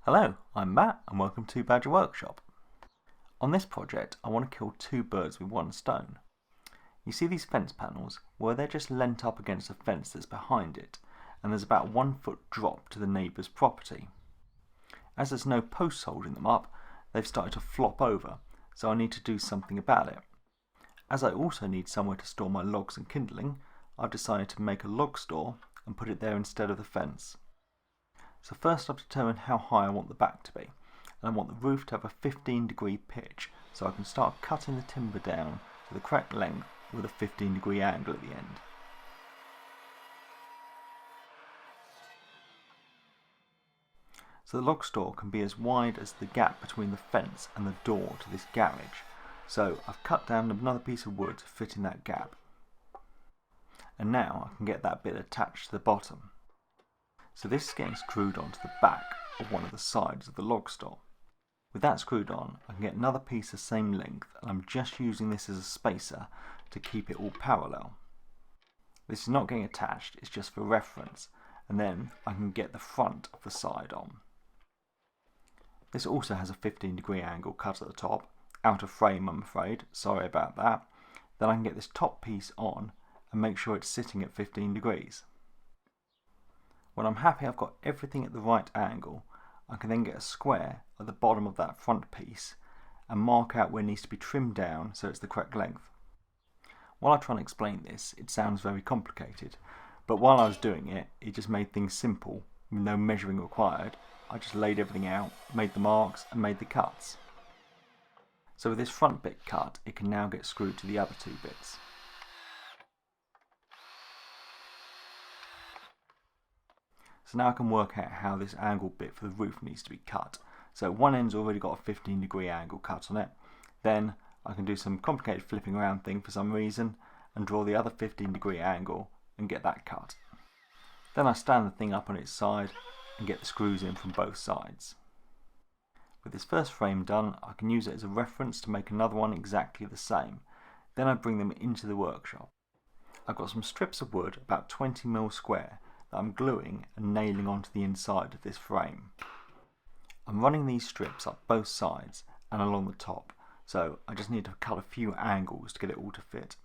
Hello, I'm Matt and welcome to Badger Workshop. On this project I want to kill two birds with one stone. You see these fence panels? Well, they're just leant up against a fence that's behind it, and there's about 1 foot drop to the neighbour's property. As there's no posts holding them up, they've started to flop over, so I need to do something about it. As I also need somewhere to store my logs and kindling, I've decided to make a log store and put it there instead of the fence. So first I've determined how high I want the back to be, and I want the roof to have a 15-degree pitch so I can start cutting the timber down to the correct length with a 15-degree angle at the end. So the log store can be as wide as the gap between the fence and the door to this garage, so I've cut down another piece of wood to fit in that gap. And now I can get that bit attached to the bottom. So this is getting screwed onto the back of one of the sides of the log store. With that screwed on, I can get another piece the same length, and I'm just using this as a spacer to keep it all parallel. This is not getting attached, it's just for reference, and then I can get the front of the side on. This also has a 15-degree angle cut at the top, out of frame I'm afraid, sorry about that. Then I can get this top piece on and make sure it's sitting at 15 degrees. When I'm happy I've got everything at the right angle, I can then get a square at the bottom of that front piece and mark out where it needs to be trimmed down so it's the correct length. While I try and explain this, it sounds very complicated, but while I was doing it, it just made things simple, with no measuring required. I just laid everything out, made the marks and made the cuts. So with this front bit cut, it can now get screwed to the other two bits. So now I can work out how this angle bit for the roof needs to be cut. So one end's already got a 15-degree angle cut on it. Then I can do some complicated flipping around thing for some reason and draw the other 15-degree angle and get that cut. Then I stand the thing up on its side and get the screws in from both sides. With this first frame done, I can use it as a reference to make another one exactly the same. Then I bring them into the workshop. I've got some strips of wood about 20mm square that I'm gluing and nailing onto the inside of this frame. I'm running these strips up both sides and along the top, so I just need to cut a few angles to get it all to fit.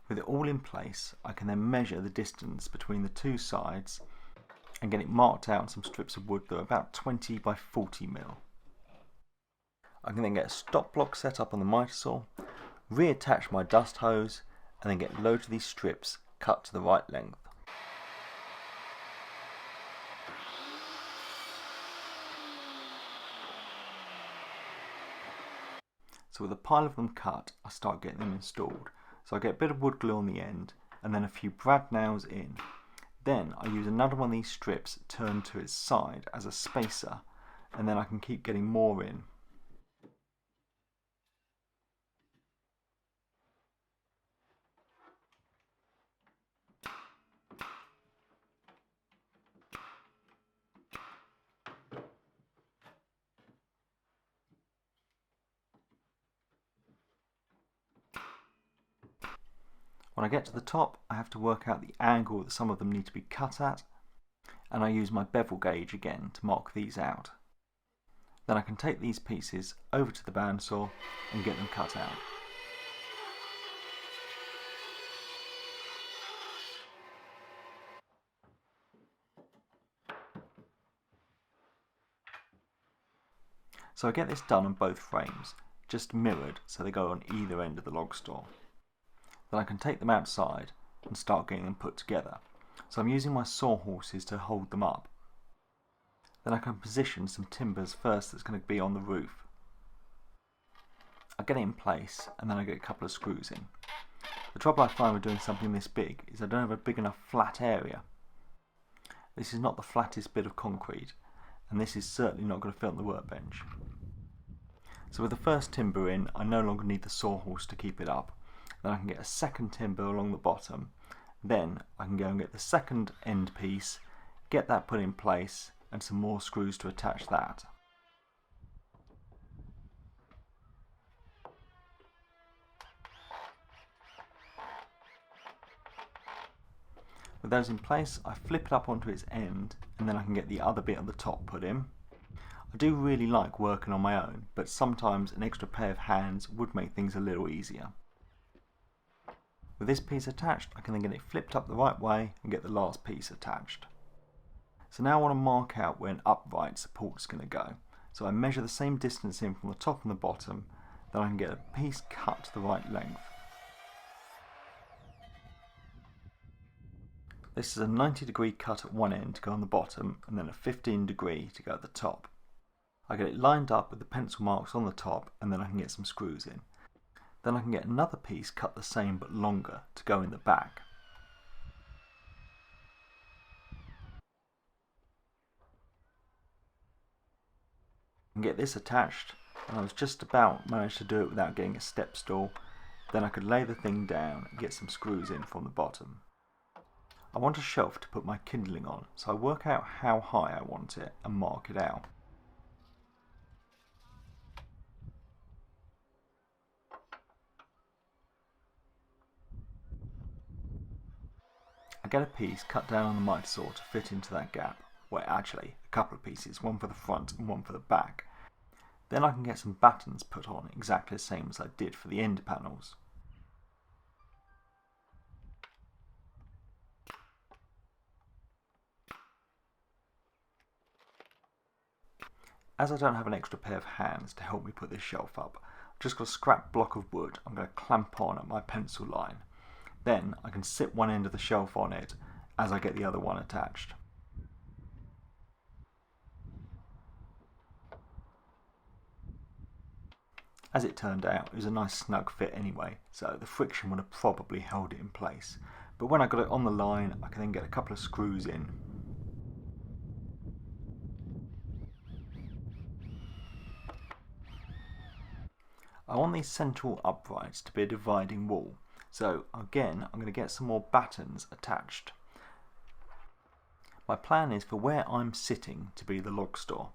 With it all in place, I can then measure the distance between the two sides and get it marked out on some strips of wood that are about 20 by 40mm. I can then get a stop block set up on the miter saw, reattach my dust hose, and then get loads of these strips cut to the right length. So with a pile of them cut, I start getting them installed. So I get a bit of wood glue on the end, and then a few brad nails in. Then I use another one of these strips turned to its side as a spacer, and then I can keep getting more in. When I get to the top, I have to work out the angle that some of them need to be cut at, and I use my bevel gauge again to mark these out. Then I can take these pieces over to the bandsaw and get them cut out. So I get this done on both frames, just mirrored so they go on either end of the log store. Then I can take them outside and start getting them put together. So I'm using my sawhorses to hold them up. Then I can position some timbers first that's going to be on the roof. I get it in place and then I get a couple of screws in. The trouble I find with doing something this big is I don't have a big enough flat area. This is not the flattest bit of concrete, and this is certainly not going to fit on the workbench. So with the first timber in, I no longer need the sawhorse to keep it up. Then I can get a second timber along the bottom. Then I can go and get the second end piece, get that put in place, and some more screws to attach that. With those in place, I flip it up onto its end, and then I can get the other bit on the top put in. I do really like working on my own, but sometimes an extra pair of hands would make things a little easier. With this piece attached, I can then get it flipped up the right way and get the last piece attached. So now I want to mark out where an upright support is going to go. So I measure the same distance in from the top and the bottom, then I can get a piece cut to the right length. This is a 90-degree cut at one end to go on the bottom, and then a 15-degree to go at the top. I get it lined up with the pencil marks on the top, and then I can get some screws in. Then I can get another piece cut the same but longer to go in the back. And get this attached, and I was just about managed to do it without getting a step stool. Then I could lay the thing down and get some screws in from the bottom. I want a shelf to put my kindling on, so I work out how high I want it and mark it out. I get a piece cut down on the miter saw to fit into that gap. Well, actually, a couple of pieces, one for the front and one for the back. Then I can get some battens put on exactly the same as I did for the end panels. As I don't have an extra pair of hands to help me put this shelf up, I've just got a scrap block of wood I'm going to clamp on at my pencil line. Then I can sit one end of the shelf on it as I get the other one attached. As it turned out, it was a nice snug fit anyway, so the friction would have probably held it in place. But when I got it on the line, I can then get a couple of screws in. I want these central uprights to be a dividing wall, so again I'm going to get some more battens attached. My plan is for where I'm sitting to be the log store.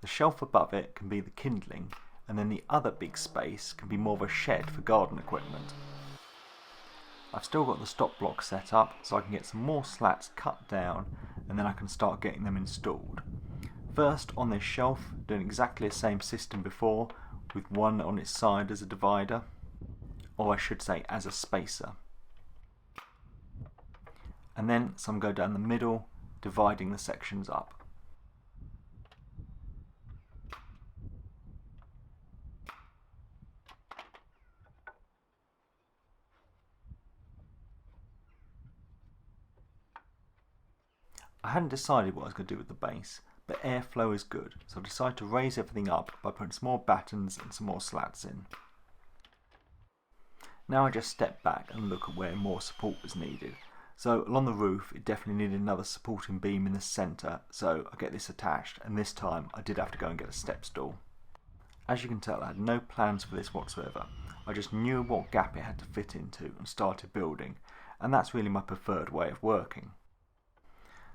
The shelf above it can be the kindling, and then the other big space can be more of a shed for garden equipment. I've still got the stop block set up, so I can get some more slats cut down, and then I can start getting them installed. First on this shelf, doing exactly the same system before, with one on its side as a divider, or I should say as a spacer. And then some go down the middle, dividing the sections up. I hadn't decided what I was going to do with the base, but airflow is good, so I decided to raise everything up by putting some more battens and some more slats in. Now I just step back and look at where more support was needed. So along the roof it definitely needed another supporting beam in the centre, so I get this attached, and this time I did have to go and get a step stool. As you can tell, I had no plans for this whatsoever. I just knew what gap it had to fit into and started building, and that's really my preferred way of working.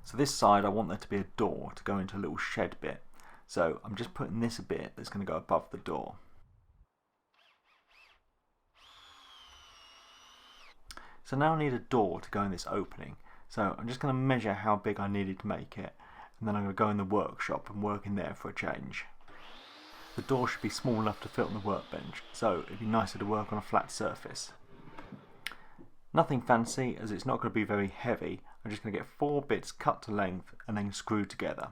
So this side I want there to be a door to go into a little shed bit, so I'm just putting this a bit that's going to go above the door. So now I need a door to go in this opening, so I'm just going to measure how big I needed to make it, and then I'm going to go in the workshop and work in there for a change. The door should be small enough to fit on the workbench, so it'd be nicer to work on a flat surface. Nothing fancy, as it's not going to be very heavy. I'm just going to get 4 bits cut to length and then screwed together.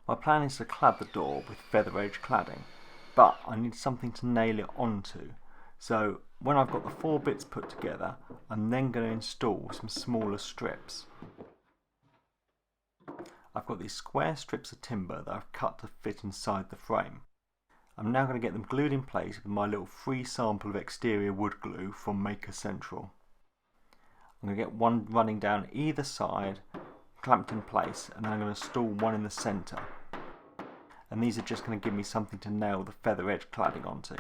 My plan is to clad the door with feather edge cladding, but I need something to nail it onto. So when I've got the 4 bits put together, I'm then going to install some smaller strips. I've got these square strips of timber that I've cut to fit inside the frame. I'm now going to get them glued in place with my little free sample of exterior wood glue from Maker Central. I'm going to get one running down either side, clamped in place, and then I'm going to install one in the centre. And these are just going to give me something to nail the feather edge cladding onto.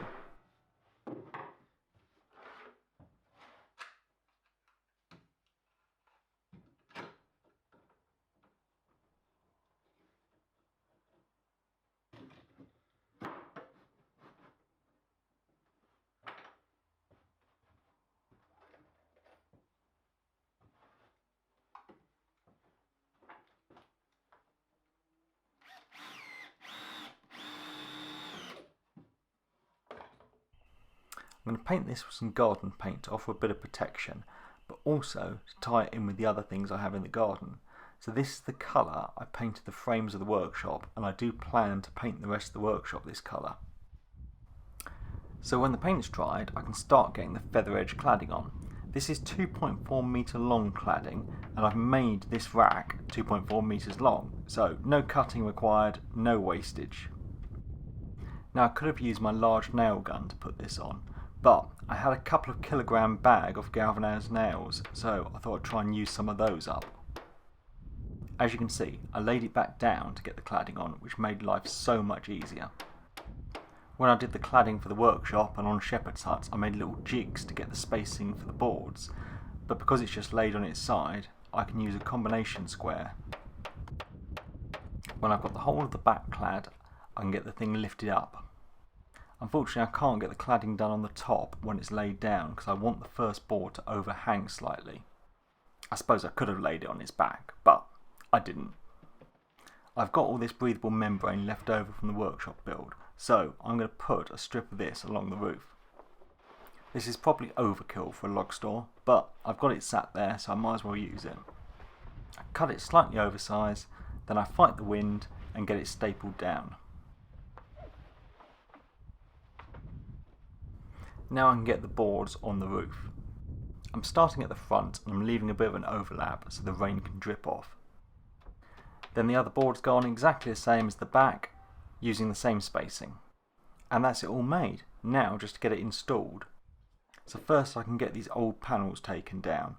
I'm going to paint this with some garden paint to offer a bit of protection, but also to tie it in with the other things I have in the garden. So this is the colour I painted the frames of the workshop, and I do plan to paint the rest of the workshop this colour. So when the paint's dried, I can start getting the feather edge cladding on. This is 2.4 metre long cladding, and I've made this rack 2.4 metres long, so no cutting required, no wastage. Now I could have used my large nail gun to put this on, but I had a couple of kilogram bag of galvanised nails, so I thought I'd try and use some of those up. As you can see, I laid it back down to get the cladding on, which made life so much easier. When I did the cladding for the workshop and on shepherd's huts, I made little jigs to get the spacing for the boards, but because it's just laid on its side, I can use a combination square. When I've got the whole of the back clad, I can get the thing lifted up. Unfortunately, I can't get the cladding done on the top when it's laid down because I want the first board to overhang slightly. I suppose I could have laid it on its back, but I didn't. I've got all this breathable membrane left over from the workshop build, so I'm going to put a strip of this along the roof. This is probably overkill for a log store, but I've got it sat there, so I might as well use it. I cut it slightly oversized, then I fight the wind and get it stapled down. Now I can get the boards on the roof. I'm starting at the front and I'm leaving a bit of an overlap so the rain can drip off. Then the other boards go on exactly the same as the back, using the same spacing. And that's it all made. Now just to get it installed. So first I can get these old panels taken down,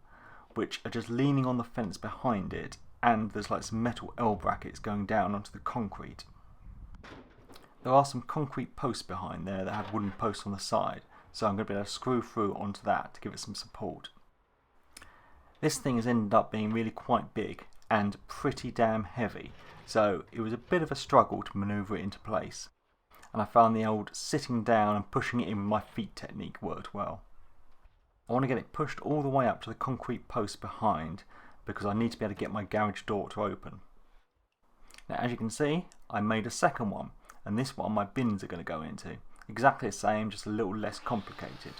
which are just leaning on the fence behind it, and there's like some metal L brackets going down onto the concrete. There are some concrete posts behind there that have wooden posts on the side, so I'm going to be able to screw through onto that to give it some support. This thing has ended up being really quite big and pretty damn heavy, so it was a bit of a struggle to manoeuvre it into place, and I found the old sitting down and pushing it in with my feet technique worked well. I want to get it pushed all the way up to the concrete post behind because I need to be able to get my garage door to open. Now as you can see, I made a second one, and this one my bins are going to go into. Exactly the same, just a little less complicated.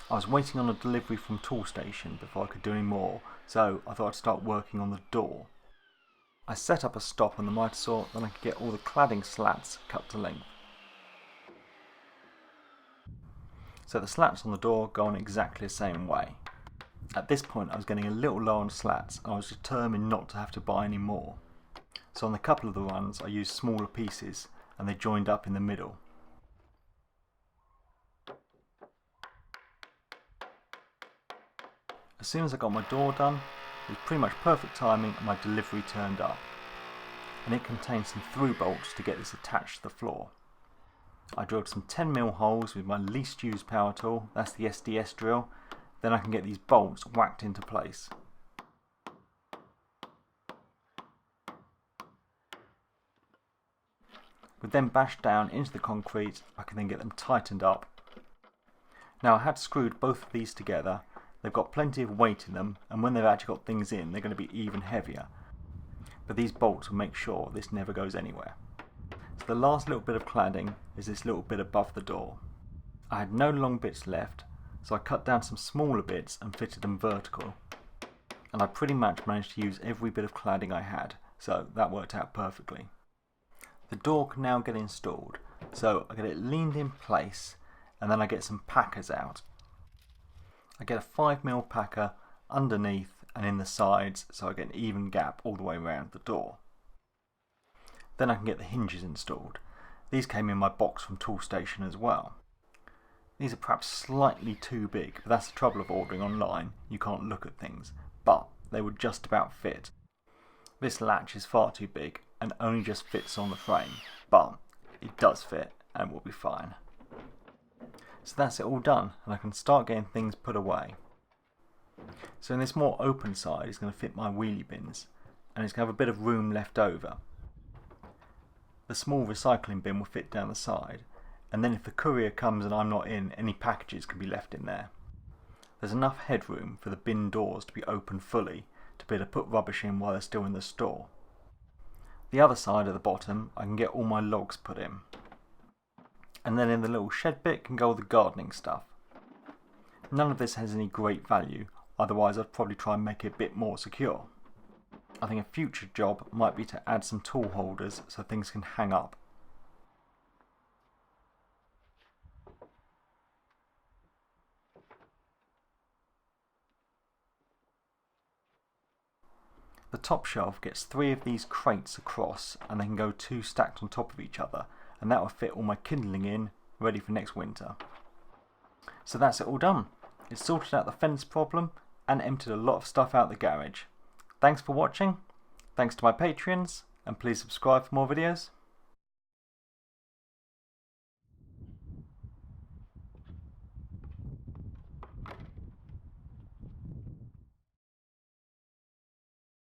I was waiting on a delivery from Toolstation before I could do any more, so I thought I'd start working on the door. I set up a stop on the miter saw, then I could get all the cladding slats cut to length. So the slats on the door go on exactly the same way. At this point I was getting a little low on slats and I was determined not to have to buy any more. So on a couple of the runs I used smaller pieces and they joined up in the middle. As soon as I got my door done, it was pretty much perfect timing and my delivery turned up. And it contained some through bolts to get this attached to the floor. I drilled some 10mm holes with my least used power tool, that's the SDS drill, then I can get these bolts whacked into place. With them bashed down into the concrete, I can then get them tightened up. Now I had screwed both of these together. They've got plenty of weight in them, and when they've actually got things in, they're going to be even heavier. But these bolts will make sure this never goes anywhere. So the last little bit of cladding is this little bit above the door. I had no long bits left, so I cut down some smaller bits and fitted them vertical. And I pretty much managed to use every bit of cladding I had, so that worked out perfectly. The door can now get installed, so I get it leaned in place, and then I get some packers out. I get a 5mm packer underneath and in the sides, so I get an even gap all the way around the door. Then I can get the hinges installed. These came in my box from Toolstation as well. These are perhaps slightly too big, but that's the trouble of ordering online, you can't look at things, but they would just about fit. This latch is far too big and only just fits on the frame, but it does fit and will be fine. So that's it all done, and I can start getting things put away. So in this more open side it's going to fit my wheelie bins, and it's going to have a bit of room left over. The small recycling bin will fit down the side, and then if the courier comes and I'm not in, any packages can be left in there. There's enough headroom for the bin doors to be open fully to be able to put rubbish in while they're still in the store. The other side at the bottom I can get all my logs put in. And then in the little shed bit can go all the gardening stuff. None of this has any great value, otherwise I'd probably try and make it a bit more secure. I think a future job might be to add some tool holders so things can hang up. The top shelf gets 3 of these crates across, and they can go 2 stacked on top of each other, and that will fit all my kindling in, ready for next winter. So that's it all done. It's sorted out the fence problem and emptied a lot of stuff out the garage. Thanks for watching, thanks to my Patreons, and please subscribe for more videos.